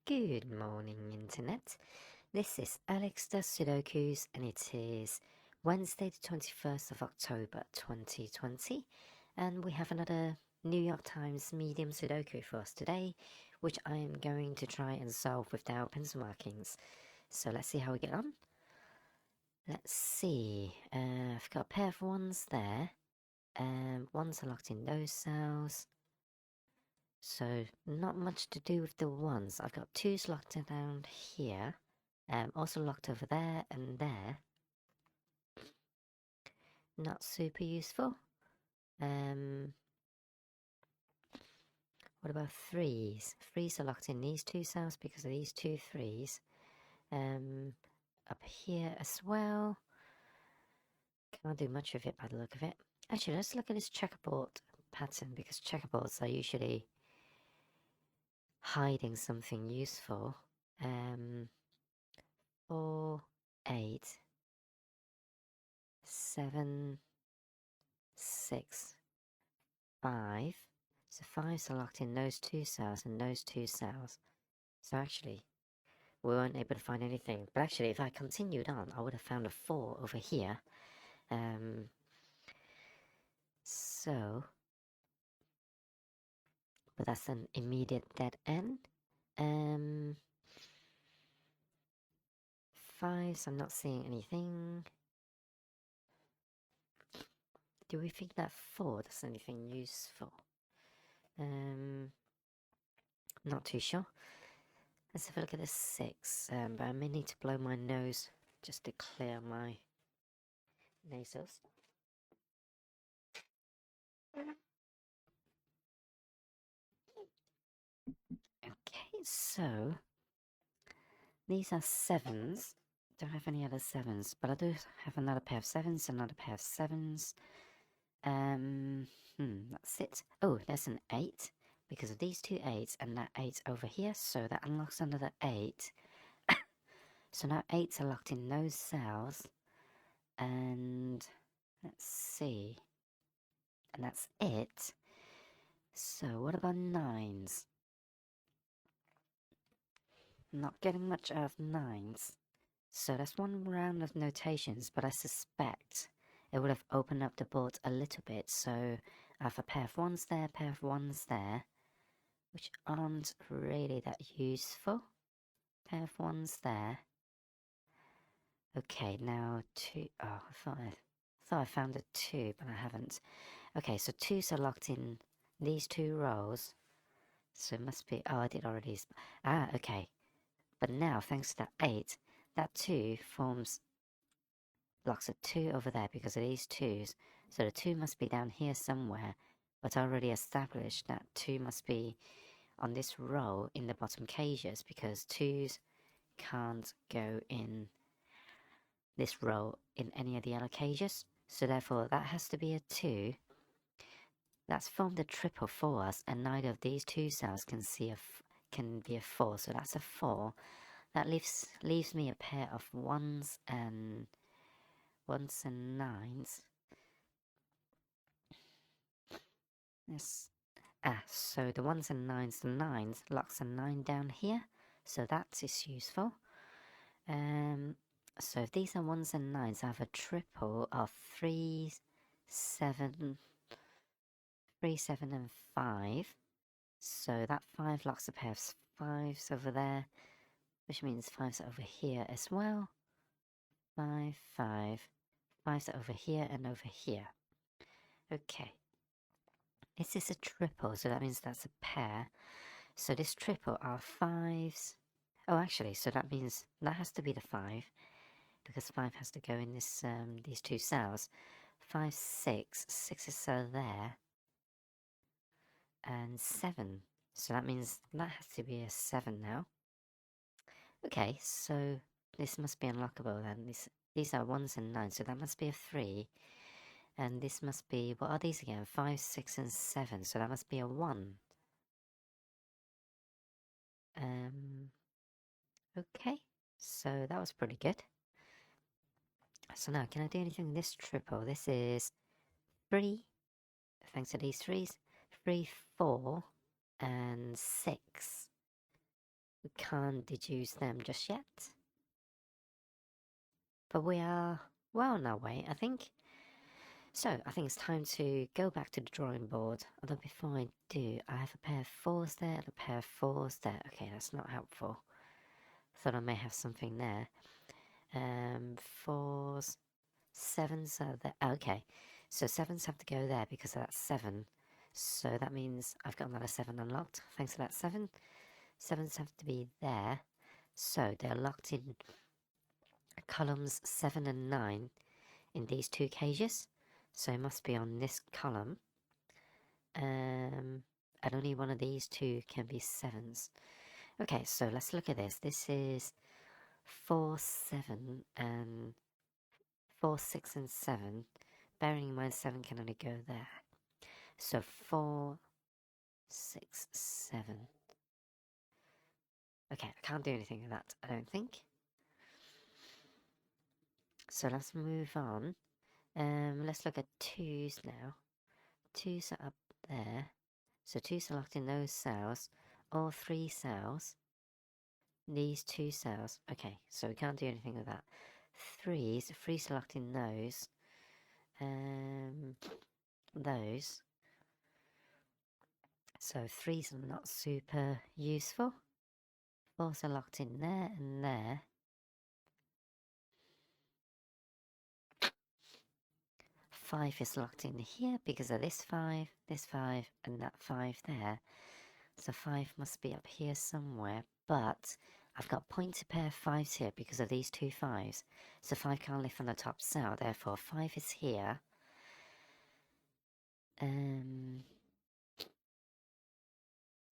Good morning, Internet. This is Alex does Sudokus, and it is Wednesday, the 21st of October 2020. And we have another New York Times medium Sudoku for us today, which I am going to try and solve without pencil markings. So let's see how we get on. Let's see. I've got a pair of ones there. Ones are locked in those cells. So not much to do with the ones. I've got twos locked down here. Also locked over there and there. Not super useful. What about threes? Threes are locked in these two cells because of these two threes. Up here as well. Can't do much of it by the look of it. Actually, let's look at this checkerboard pattern because checkerboards are usually hiding something useful. 4, 8, 7, 6, 5. So 5s are locked in those two cells and those two cells. So actually, we weren't able to find anything. But actually, if I continued on, I would have found a 4 over here. But that's an immediate dead end. 5s, I'm not seeing anything. Do we think that 4 does anything useful? Not too sure. Let's have a look at this 6, but I may need to blow my nose just to clear my nasals. Okay, so these are 7s. Don't have any other 7s, but I do have another pair of 7s, another pair of 7s. That's it. Oh, there's an 8 because of these two 8s and that 8 over here, so that unlocks another 8. So now 8s are locked in those cells, and let's see. And that's it. So what about 9s? Not getting much out of 9s. So that's one round of notations, but I suspect it would have opened up the board a little bit. So I have a pair of 1s there, pair of 1s there, which aren't really that useful. Pair of 1s there. Okay, now 2. Oh, I thought I found a 2, but I haven't. Okay, so 2s are locked in these two rows. So it must be... Oh, I did already... Ah, okay. But now, thanks to that 8, that 2 forms... blocks a 2 over there because of these 2s. So the 2 must be down here somewhere. But I already established that 2 must be on this row in the bottom cages because 2s can't go in this row in any of the other cages. So therefore that has to be a 2. That's formed a triple for us, and neither of these two cells can be a 4. So that's a 4. That leaves me a pair of 1s and 9s. Yes. So the 1s and 9s, the 9s locks a 9 down here. So that is useful. So if these are 1s and 9s, I have a triple of 3, 7, 3, 7 and 5. So that 5 locks a pair of 5s over there, which means 5s over here as well. 5, 5. 5s over here and over here. Okay. This is a triple, so that means that's a pair. So this triple are 5s. Oh, actually, so that means that has to be the 5, because 5 has to go in this these two cells. 5, 6. 6s are there. And 7. So that means that has to be a 7 now. Okay, so this must be unlockable then. These are 1s and 9s, so that must be a 3. And this must be, what are these again? 5, 6 and 7, so that must be a 1. Okay, so that was pretty good. So now, can I do anything with this triple? This is 3, thanks to these 3s. 3, 4, and 6. we can't deduce them just yet. But we are well on our way, I think. So, I think it's time to go back to the drawing board. Although before I do, I have a pair of 4s there and a pair of 4s there. Okay, that's not helpful. Thought I may have something there. 4s, 7s are there. Okay, so 7s have to go there because that's 7. So that means I've got another 7 unlocked. Thanks for that 7. 7s have to be there. So they're locked in columns 7 and 9 in these two cages. So it must be on this column. And only one of these two can be 7s. Okay, so let's look at this. This is 4, 7 and 4, 6 and 7. Bearing in mind 7 can only go there. So 4, 6, 7. Okay, I can't do anything with that, I don't think. So let's move on. Let's look at 2s now. 2s are up there. So 2s are locked in those cells. All 3 cells. These 2 cells. Okay, so we can't do anything with that. 3s are locked in those. Those. So 3s are not super useful. 4s are locked in there and there. 5 is locked in here because of this 5, and that 5 there. So 5 must be up here somewhere, but I've got pointer pair 5s here because of these two 5s. So 5 can't live on the top cell, therefore 5 is here.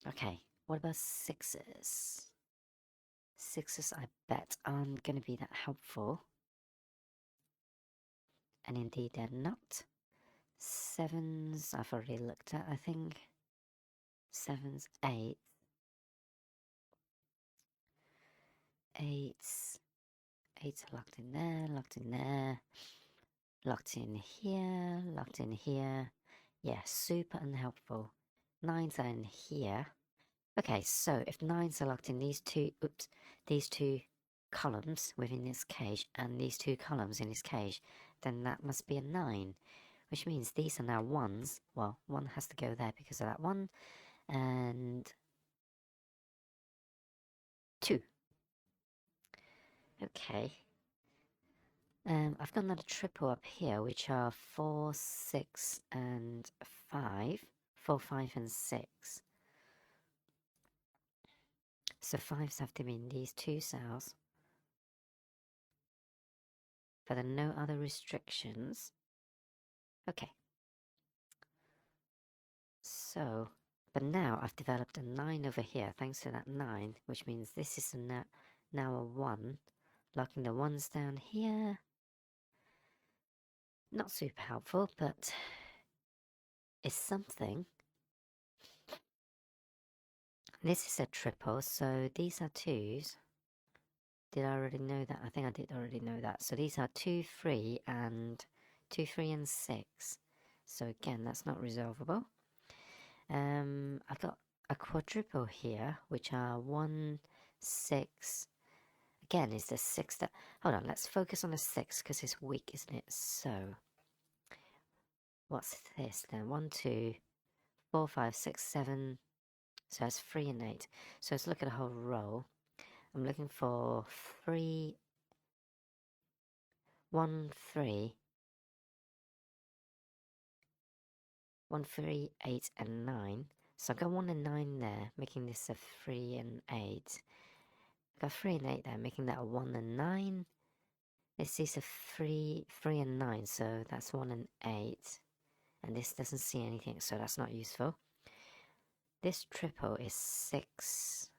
Okay, what about 6s? 6s I bet aren't going to be that helpful. And indeed they're not. 7s I've already looked at, I think. 7s, 8s. 8s. 8s are locked in there, locked in there. Locked in here, locked in here. Yeah, super unhelpful. 9s are in here. Okay, so if 9s are locked in these two columns within this cage and these two columns in this cage, then that must be a 9, which means these are now 1s. Well, 1 has to go there because of that 1, and 2. Okay. I've got another triple up here, which are 4, 6, and 5. 4, 5, and 6. So 5s have to be in these two cells. But there are no other restrictions. Okay. So, but now I've developed a 9 over here, thanks to that 9, which means this is now a 1. Locking the 1s down here. Not super helpful, but it's something. This is a triple, so these are 2s. Did I already know that? I think I did already know that. So these are 2, 3, and 2, 3, and 6. So again, that's not resolvable. I've got a quadruple here, which are 1, 6. Again, is the 6 that... Hold on, let's focus on the 6, because it's weak, isn't it? So, what's this then? 1, 2, 4, 5, 6, 7. So that's 3 and 8. So let's look at the whole row. I'm looking for 3, 1, 3, 1, 3, 8, and 9. So I've got 1 and 9 there, making this a 3 and 8. I've got 3 and 8 there, making that a 1 and 9. This is a 3 and 9, so that's 1 and 8. And this doesn't see anything, so that's not useful. This triple is 6.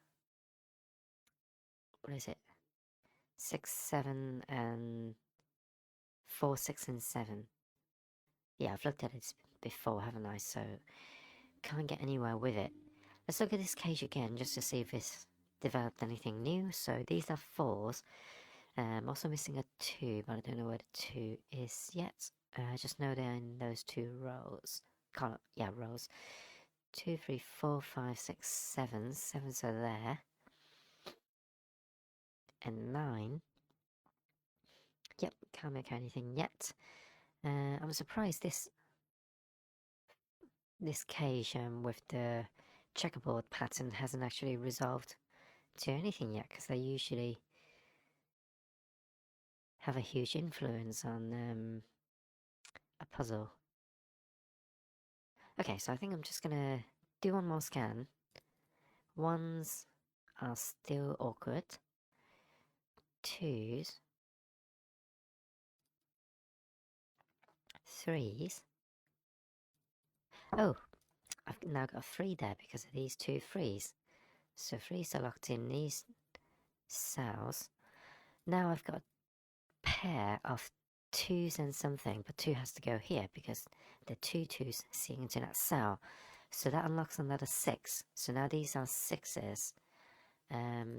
What is it? 6, 7, and 4, 6, and 7. Yeah, I've looked at it before, haven't I? So, can't get anywhere with it. Let's look at this cage again, just to see if it's developed anything new. So, these are 4s. I'm also missing a 2, but I don't know where the 2 is yet. I just know they're in those 2 rows. Rows. 2, 3, 4, 5, 6, 7. 7s are there. and 9. Yep, can't make anything yet. I'm surprised this cage with the checkerboard pattern hasn't actually resolved to anything yet, because they usually have a huge influence on a puzzle. Okay, so I think I'm just gonna do one more scan. Ones are still awkward. Twos. Threes. Oh, I've now got a 3 there because of these 2 threes. So 3s are locked in these cells. Now I've got a pair of 2s and something, but 2 has to go here because the 2s sitting into that cell. So that unlocks another 6. So now these are 6s.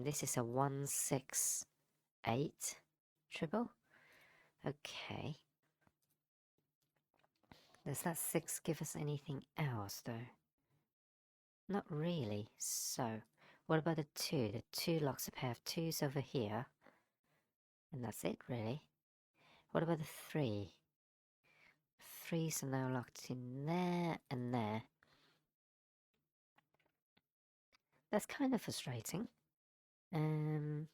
This is a 1, 6, 8 triple. Okay. Does that 6 give us anything else though? Not really. So, what about the 2? The 2 locks a pair of 2s over here. And that's it, really. What about the 3? 3s are now locked in there and there. That's kind of frustrating. I'm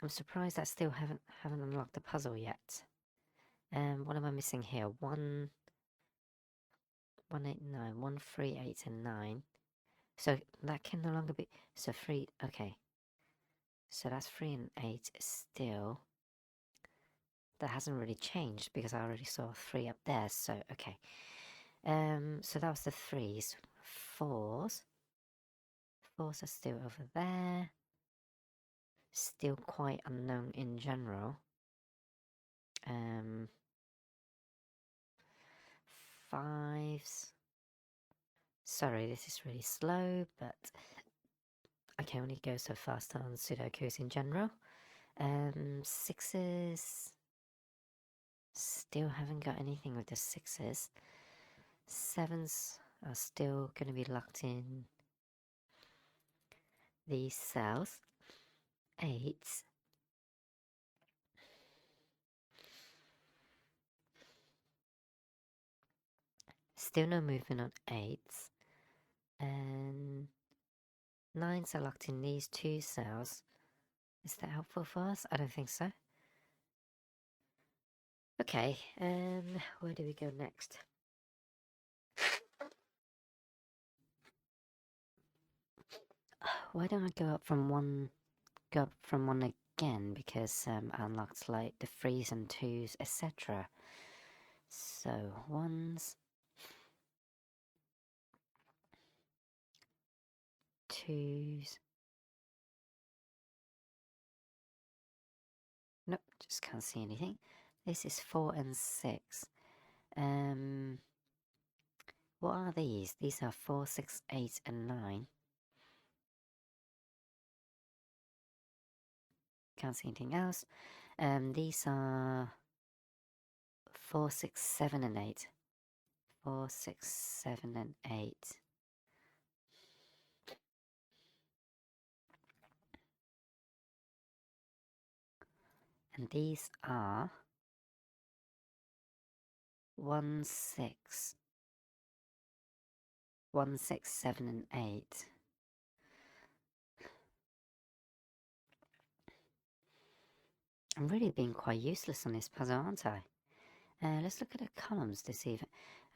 surprised I still haven't unlocked the puzzle yet. What am I missing here? 1, 1, 8, 9. 1, 3, 8, and 9. So that can no longer be. So 3. Okay. So that's 3 and 8 still. That hasn't really changed because I already saw 3 up there. So okay. So that was the 3s. 4s. 4s are still over there. Still quite unknown in general. 5s. Sorry, this is really slow, but I can only go so fast on Sudokus in general. 6s. Still haven't got anything with the 6s. 7s are still going to be locked in these cells. 8s. Still no movement on 8s. And 9s are locked in these 2 cells. Is that helpful for us? I don't think so. Okay, where do we go next? Why don't I go up from one again, because I unlocked like the 3s and 2s, etc. So 1s, 2s. Nope, just can't see anything. This is 4 and 6. What are these? These are 4, 6, 8, and 9. Can't see anything else. These are 4, 6, 7, and 8. 4, 6, 7, and 8. And these are 1, 6. 1, 6, 7, and 8. I'm really being quite useless on this puzzle, aren't I? Let's look at the columns to see if...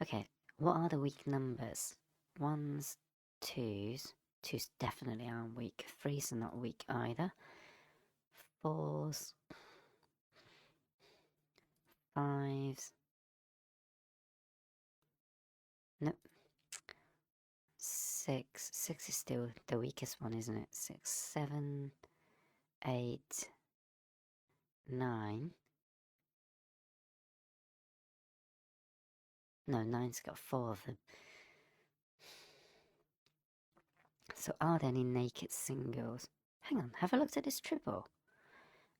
Okay, what are the weak numbers? 1s, 2s. 2s definitely aren't weak. 3s are not weak either. 4s. 5s. Nope. 6. 6 is still the weakest one, isn't it? 6, 7, 8, 9. No, 9's got 4 of them. So are there any naked singles? Hang on, have I looked at this triple?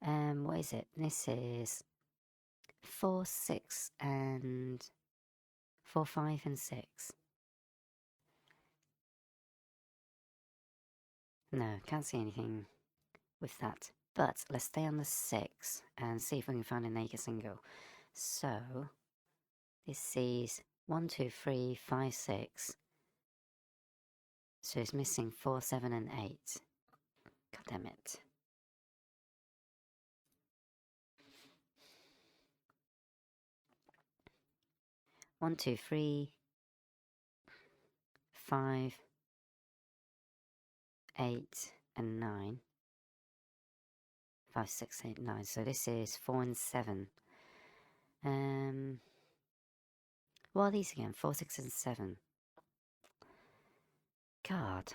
What is it? This is 4, 6, and 4, 5, and 6. No, can't see anything with that. But let's stay on the 6 and see if we can find a naked single. So this is 1, 2, 3, 5, 6. So it's missing 4, 7, and 8. God damn it. One, 2, 3, 5, 8, and 9. 5, 6, 8, 9. So this is 4 and 7. What are these again? 4, 6, and 7. God,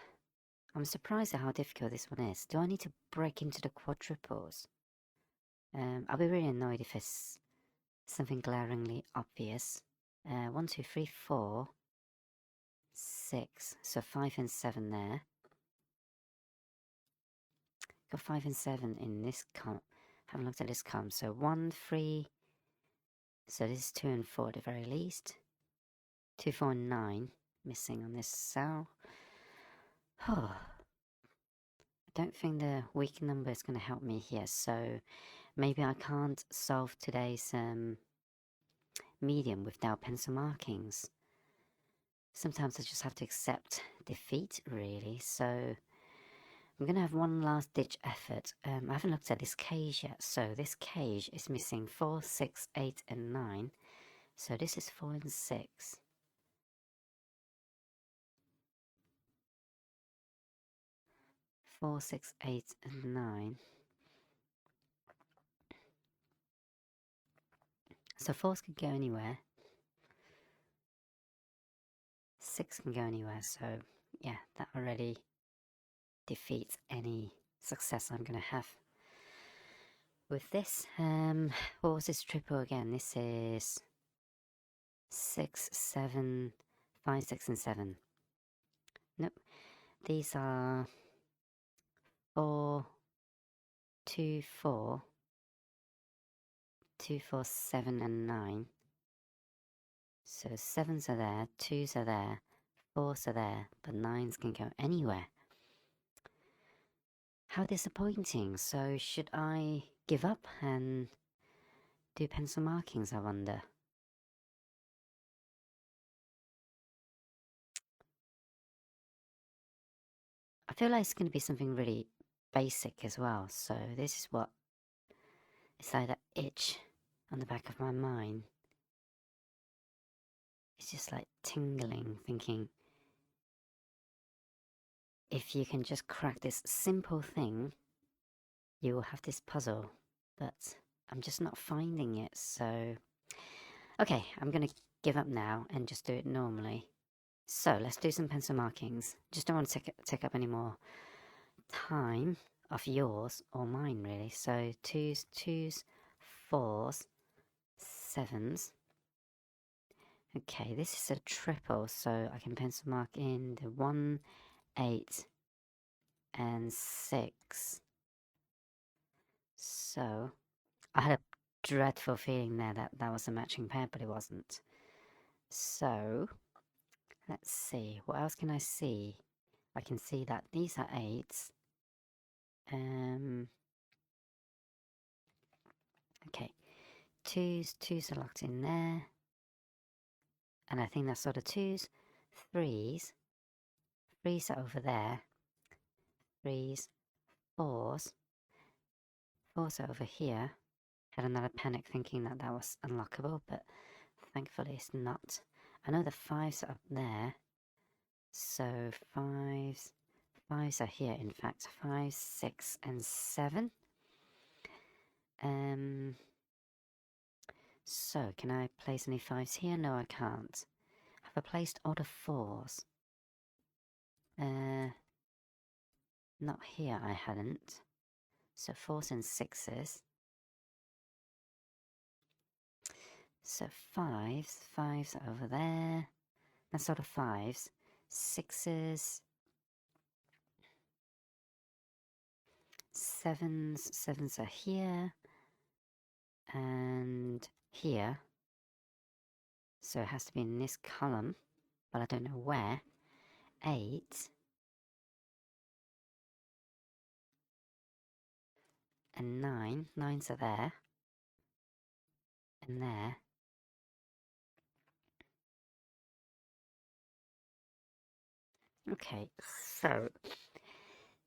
I'm surprised at how difficult this one is. Do I need to break into the quadruples? I'll be really annoyed if it's something glaringly obvious. 1, 2, 3, 4, 6. So 5 and 7 there. Got 5 and 7 in this column. Haven't looked at this column. So 1, 3. So this is 2 and 4 at the very least. 2, 4, and 9 missing on this cell. Oh, I don't think the weak number is going to help me here. So maybe I can't solve today's medium without pencil markings. Sometimes I just have to accept defeat, really. So I'm going to have one last ditch effort. I haven't looked at this cage yet. So this cage is missing 4, 6, 8, and 9. So this is 4 and 6. 4, 6, 8, and 9. So 4s can go anywhere. 6 can go anywhere. So yeah, that already defeats any success I'm going to have with this. What was this triple again? This is 6, 7, 5, 6, and 7. Nope. These are 4, 2, 4, 2, 4, 7, and 9. So 7s are there, 2s are there, 4s are there, but 9s can go anywhere. How disappointing. So should I give up and do pencil markings, I wonder? I feel like it's going to be something really basic as well. So this is what it's like, that itch on the back of my mind. It's just like tingling, thinking if you can just crack this simple thing, you will have this puzzle. But I'm just not finding it, so okay, I'm gonna give up now and just do it normally. So let's do some pencil markings. Just don't want to take up any more time of yours or mine, really. So 2s, 2s, 4s, 7s. Okay, this is a triple, so I can pencil mark in the 1, 8, and 6. So I had a dreadful feeling there that that was a matching pair, but it wasn't. So let's see, what else can I see? I can see that these are 8s. Okay, 2s are locked in there. And I think that's sort of 2s, 3s. 3s are over there. 3s, 4s. 4s are over here. Had another panic thinking that that was unlockable, but thankfully it's not. I know the 5s are up there. So 5s are here, in fact. 5, 6, and 7. So can I place any 5s here? No, I can't. Have I placed all the 4s? Not here, I hadn't. So 4s and 6s. So 5s are over there. That's sort of 5s. 6s. 7s are here. And here. So it has to be in this column, but I don't know where. 8. and 9. 9s are there. And there. Okay, so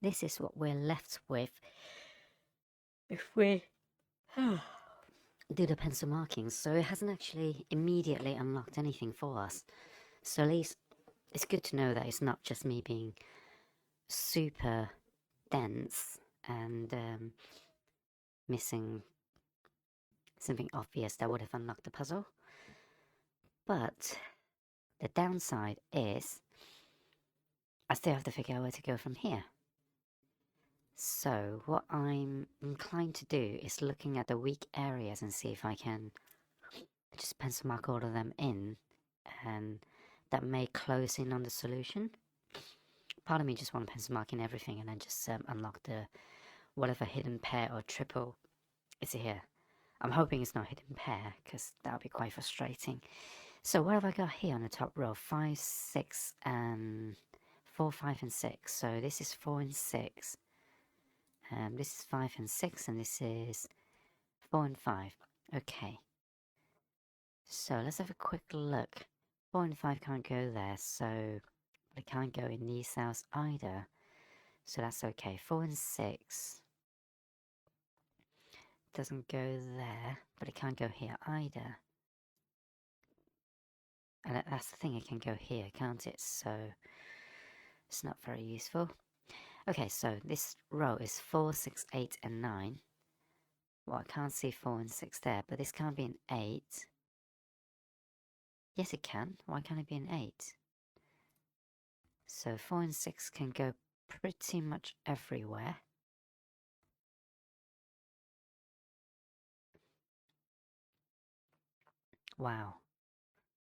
this is what we're left with if we do the pencil markings. So it hasn't actually immediately unlocked anything for us. So at least it's good to know that it's not just me being super dense and missing something obvious that would have unlocked the puzzle. But the downside is I still have to figure out where to go from here. So what I'm inclined to do is looking at the weak areas and see if I can just pencil mark all of them in, and that may close in on the solution. Part of me just want to pencil mark in everything and then just unlock the whatever hidden pair or triple is here. I'm hoping it's not hidden pair, because that would be quite frustrating. So what have I got here on the top row? 5, 6, and 4, 5, and 6. So this is 4 and 6. This is 5 and 6, and this is 4 and 5. Okay. So let's have a quick look. 4 and 5 can't go there, so it can't go in these cells either. So that's okay. 4 and 6 doesn't go there, but it can't go here either. And that's the thing, it can go here, can't it? So it's not very useful. Okay, so this row is 4, 6, 8, and 9. Well, I can't see 4 and 6 there, but this can't be an 8. Yes, it can. Why can't it be an 8? So 4 and 6 can go pretty much everywhere. Wow.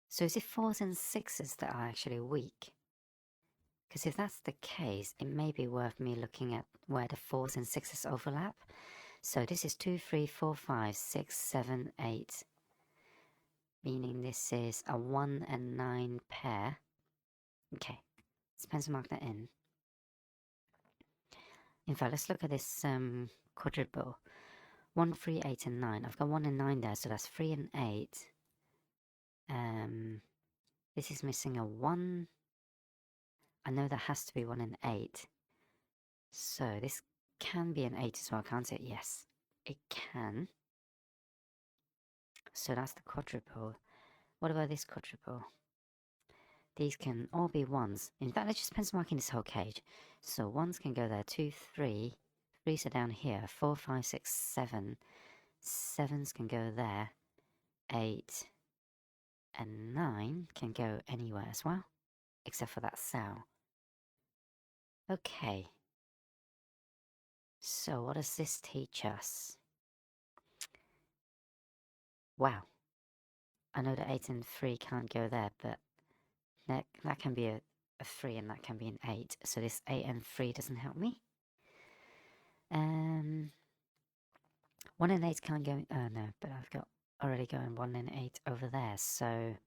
So is it 4s and 6s that are actually weak? Because if that's the case, it may be worth me looking at where the 4s and 6s overlap. So this is 2, 3, 4, 5, 6, 7, 8. Meaning this is a 1 and 9 pair. Okay, let's pencil mark that in. In fact, let's look at this quadruple. 1, 3, 8, and 9. I've got 1 and 9 there, so that's 3 and 8. This is missing a 1. I know there has to be 1 and 8. So this can be an 8 as well, can't it? Yes, it can. So that's the quadruple. What about this quadruple? These can all be 1s. In fact, let's just pencil mark in this whole cage. So 1s can go there. 2, 3. 3s are down here. 4, 5, 6, 7. 7s can go there. 8 and 9 can go anywhere as well, except for that cell. Okay. So what does this teach us? Wow. I know that 8 and 3 can't go there, but that can be a 3 and that can be an 8. So this 8 and 3 doesn't help me. 1 and 8 can't go... Oh no, but I've got already going 1 and 8 over there. So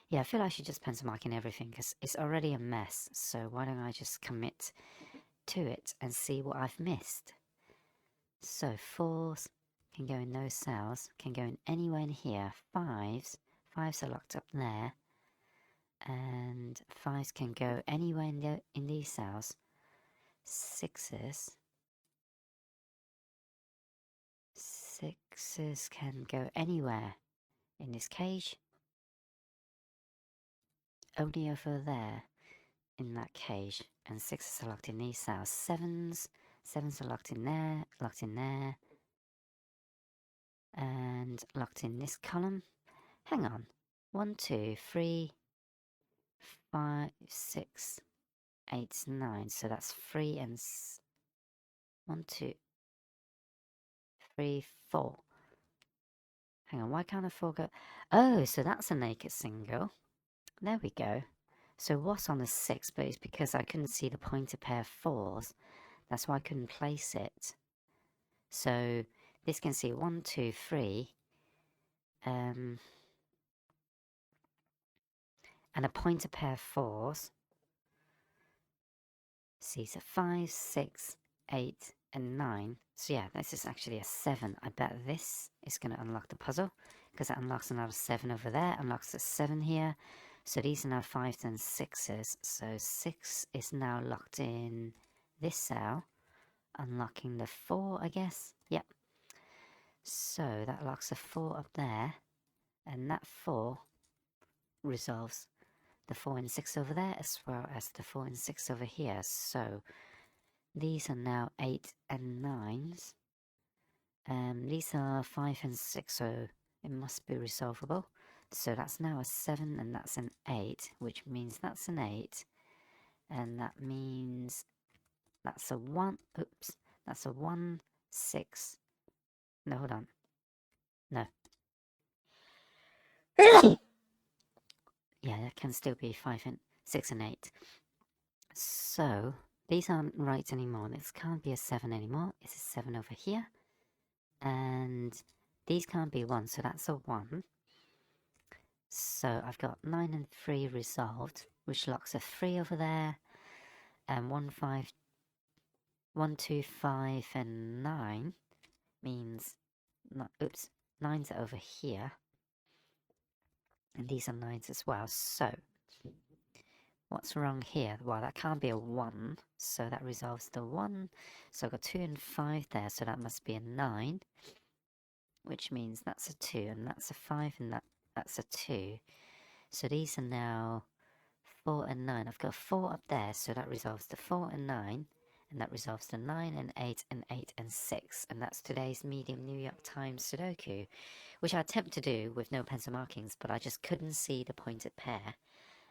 yeah, I feel I should just pencil mark in everything because it's already a mess. So why don't I just commit to it and see what I've missed? So 4s can go in those cells, can go in anywhere in here. 5s are locked up there, and 5s can go anywhere in these cells. 6s can go anywhere in this cage, only over there in that cage, and 6s are locked in these cells. 7s are locked in there, and locked in this column. Hang on. 1, 2, 3, 5, 6, 8, 9. So that's 3 and 1, 2, 3, 4. Hang on, why can't a 4 go? Oh, so that's a naked single. There we go. So what's on the 6, but it's because I couldn't see the pointer pair 4s. That's why I couldn't place it. So this can see 1, 2, 3. And a pointer pair 4s. See, so 5, 6, 8, and 9. So yeah, this is actually a 7. I bet this is going to unlock the puzzle, because it unlocks another 7 over there, unlocks a 7 here. So these are now 5s and 6s. So 6 is now locked in this cell, unlocking the 4, I guess. Yep. So that locks a 4 up there, and that 4 resolves the 4 and 6 over there, as well as the 4 and 6 over here. So these are now 8 and 9s. These are 5 and 6, so it must be resolvable. So that's now a 7 and that's an 8, which means that's an 8. And that means that's a 1, oops, that's a 1, 6. No, hold on. No. Yeah, that can still be 5 and 6 and 8. So these aren't right anymore. This can't be a 7 anymore. It's a 7 over here. And these can't be 1, so that's a 1. So I've got 9 and 3 resolved, which locks a 3 over there. And 1, 5, 1, 2, 5, and 9 means, oops, 9's over here. And these are 9s as well. So what's wrong here? Well, that can't be a 1, so that resolves the 1. So I've got 2 and 5 there, so that must be a 9. Which means that's a 2, and that's a 5, and that's a 2. So these are now 4 and 9. I've got 4 up there, so that resolves the 4 and 9, and that resolves the 9 and 8 and 8 and 6. And that's today's medium New York Times Sudoku, which I attempt to do with no pencil markings, but I just couldn't see the pointed pair,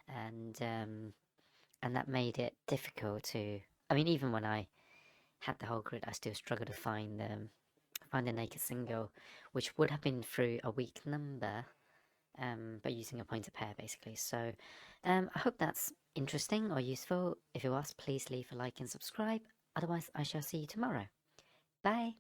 and that made it difficult to. I mean, even when I had the whole grid, I still struggled to find a naked single, which would have been through a weak number, but using a pointer pair basically. So I hope that's interesting or useful. If it was, please leave a like and subscribe. Otherwise, I shall see you tomorrow. Bye.